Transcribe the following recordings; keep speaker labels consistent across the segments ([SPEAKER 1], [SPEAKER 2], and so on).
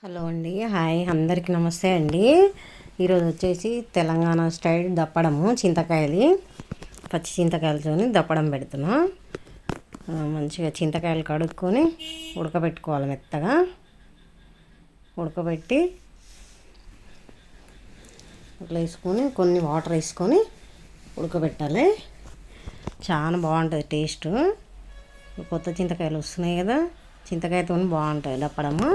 [SPEAKER 1] Hello అండి, hi అందరికీ నమస్తే అండి. ఈరోజు వచ్చేసి తెలంగాణ స్టైల్ దప్పడము చింతకాయలు, పచ్చి చింతకాయలతో దప్పడం పెడుతున్నా. మంచిగా చింతకాయలు కడుక్కొని ఉడకబెట్టుకోవాలి. మెత్తగా ఉడకబెట్టి అట్లా వేసుకొని కొన్ని వాటర్ వేసుకొని ఉడకబెట్టాలి. చాలా బాగుంటుంది టేస్ట్. కొత్త చింతకాయలు వస్తున్నాయి కదా, చింతకాయతో బాగుంటుంది దప్పడము.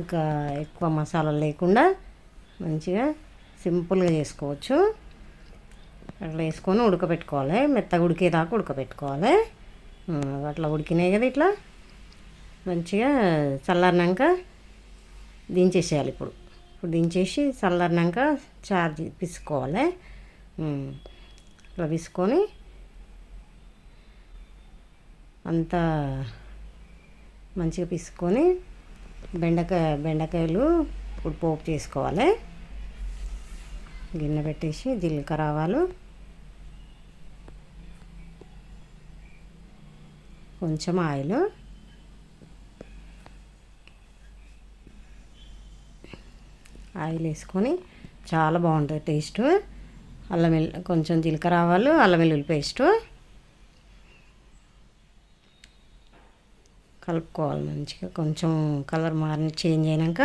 [SPEAKER 1] ఇంకా ఎక్కువ మసాలాలు లేకుండా మంచిగా సింపుల్గా చేసుకోవచ్చు. అట్లా వేసుకొని ఉడకబెట్టుకోవాలి. మెత్తగా ఉడికేదాకా ఉడకబెట్టుకోవాలి. అట్లా ఉడికినాయి కదా, ఇట్లా మంచిగా చల్లారినాక దించేసేయాలి. ఇప్పుడు దించేసి చల్లారినాక చారు పిసుకోవాలి. అట్లా పిసుకొని అంతా మంచిగా పిసుకొని బెండకాయలు ఇప్పుడు పోపు చేసుకోవాలి. గిన్నె పెట్టేసి జీలకర్ర, ఆవాలు, కొంచెం ఆయిల్, వేసుకొని చాలా బాగుంటుంది టేస్ట్. కొంచెం జీలకర్ర, ఆవాలు, అల్లం వెల్లుల్లి పేస్టు కలుపుకోవాలి. మంచిగా కొంచెం కలర్ చేంజ్ అయినాక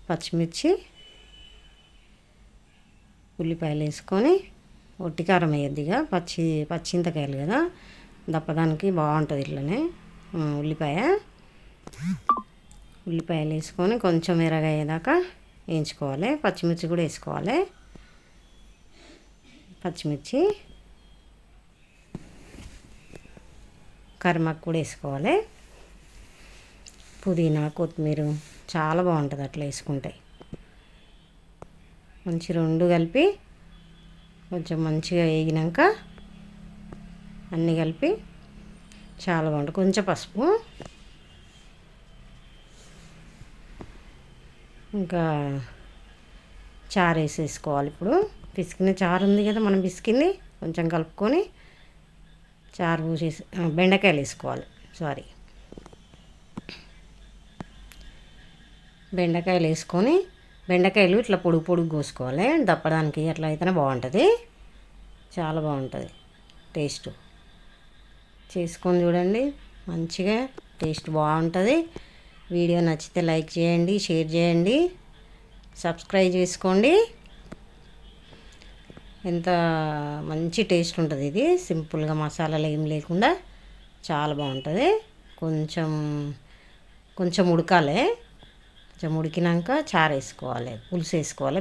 [SPEAKER 1] పచ్చిమిర్చి, ఉల్లిపాయలు వేసుకొని ఒట్టి కారం వేయద్దిగా, పచ్చింతకాయలు కదా, దప్పడానికి బాగుంటుంది. ఇట్లనే ఉల్లిపాయలు వేసుకొని కొంచెం ఎర్రగయ్యేదాకా వేయించుకోవాలి. పచ్చిమిర్చి కూడా వేసుకోవాలి. పచ్చిమిర్చి, కరిమాకు కూడా వేసుకోవాలి. పుదీనా, కొత్తిమీర చాలా బాగుంటుంది అట్లా వేసుకుంటే. మంచి రెండు కలిపి కొంచెం మంచిగా వేగినాక అన్నీ కలిపి చాలా బాగుంటుంది. కొంచెం పసుపు, ఇంకా చారు వేసేసుకోవాలి. ఇప్పుడు పిసికిన చారు ఉంది కదా, మనం పిసికింది కొంచెం కలుపుకొని చారు పోసేసి బెండకాయలు వేసుకోవాలి. బెండకాయలు వేసుకొని బెండకాయలు ఇట్లా పొడుగు పొడుగు కోసుకోవాలి. దప్పడానికి అట్లా అయితేనే బాగుంటుంది. చాలా బాగుంటుంది టేస్ట్. చేసుకొని చూడండి, మంచిగా టేస్ట్ బాగుంటుంది. వీడియో నచ్చితే లైక్ చేయండి, షేర్ చేయండి, సబ్స్క్రైబ్ చేసుకోండి. ఎంత మంచి టేస్ట్ ఉంటుంది ఇది. సింపుల్గా మసాలాలు ఏం లేకుండా చాలా బాగుంటుంది. కొంచెం ఉడకాలి. కొంచెం ఉడికినాక చారు వేసుకోవాలి, పులుసు వేసుకోవాలి.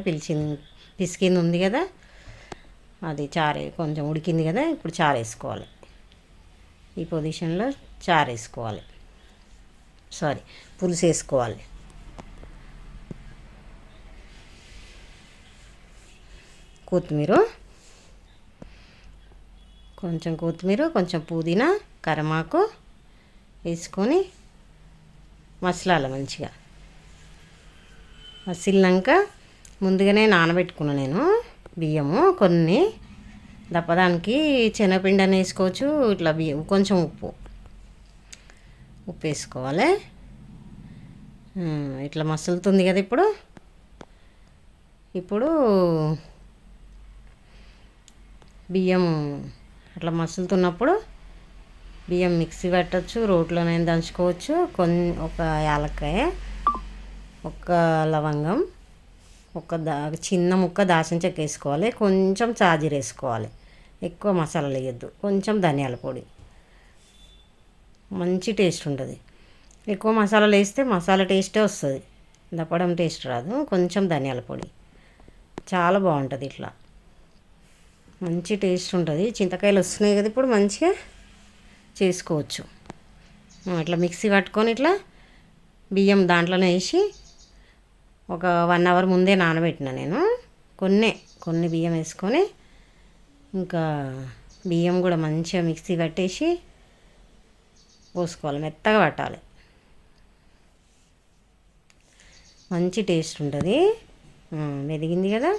[SPEAKER 1] పిసికింది ఉంది కదా, అది చారు కొంచెం ఉడికింది కదా, ఇప్పుడు చారు వేసుకోవాలి. ఈ పొజిషన్లో చారు వేసుకోవాలి, పులుసు వేసుకోవాలి. కొత్తిమీర, కొంచెం పుదీనా, కరిమాకు వేసుకొని మసలాలి. మంచిగా మసిలినాక ముందుగానే నానబెట్టుకున్నా నేను బియ్యము కొన్ని. దప్పదానికి శనగపిండి అని వేసుకోవచ్చు. ఇట్లా బియ్యం కొంచెం ఉప్పు వేసుకోవాలి. ఇట్లా మసులుతుంది కదా, ఇప్పుడు బియ్యం అట్లా మసులుతున్నప్పుడు బియ్యం మిక్సీ పెట్టచ్చు, రోట్లోనైనా దంచుకోవచ్చు. ఒక యాలక్కాయ, ఒక లవంగం, చిన్న ముక్క దాల్చిన చెక్క వేసుకోవాలి. కొంచెం చాజీర వేసుకోవాలి. ఎక్కువ మసాలాలు వేయద్దు. కొంచెం ధనియాల పొడి, మంచి టేస్ట్ ఉంటుంది. ఎక్కువ మసాలాలు వేస్తే మసాలా టేస్టే వస్తుంది, దప్పడం టేస్ట్ రాదు. కొంచెం ధనియాల పొడి చాలా బాగుంటుంది. ఇట్లా మంచి టేస్ట్ ఉంటుంది. చింతకాయలు వస్తున్నాయి కదా, ఇప్పుడు మంచిగా చేసుకోవచ్చు. ఇట్లా మిక్సీ పట్టుకొని ఇట్లా బియ్యం దాంట్లోనే వేసి ఒక 1 అవర్ ముందే నానబెట్టిన నేను. కొన్ని బియ్యం వేసుకొని ఇంకా బియ్యం కూడా మంచిగా మిక్సీ పట్టేసి పోసుకోవాలి. మెత్తగా పట్టాలి. మంచి టేస్ట్ ఉంటుంది. మెదిగింది కదా,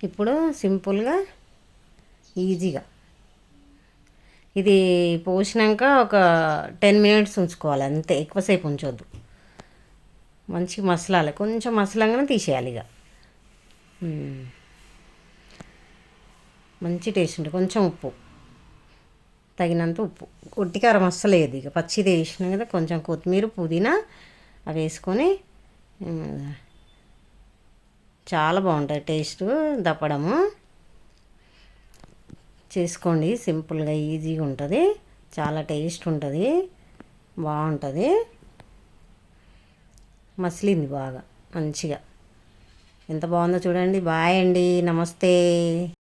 [SPEAKER 1] ఇప్పుడు సింపుల్గా ఈజీగా ఇది పోసినాక ఒక 10 మినిట్స్ ఉంచుకోవాలి అంతే, ఎక్కువసేపు ఉంచొద్దు. మంచి మసలాలి, కొంచెం మసలంగానే తీసేయాలి ఇక. మంచి టేస్ట్ ఉంటుంది. కొంచెం ఉప్పు, తగినంత ఉప్పు, ఒట్టి కారం అస్సలేదు. ఇక పచ్చిది వేసినాం కదా, కొంచెం కొత్తిమీర పుదీనా అవి వేసుకొని చాలా బాగుంటుంది టేస్ట్. దప్పడము చేసుకోండి, సింపుల్గా ఈజీగా ఉంటుంది, చాలా టేస్ట్ ఉంటుంది, బాగుంటుంది. మసిలింది బాగా మంచిగా, ఎంత బాగుందో చూడండి. బాయ్ అండి, నమస్తే.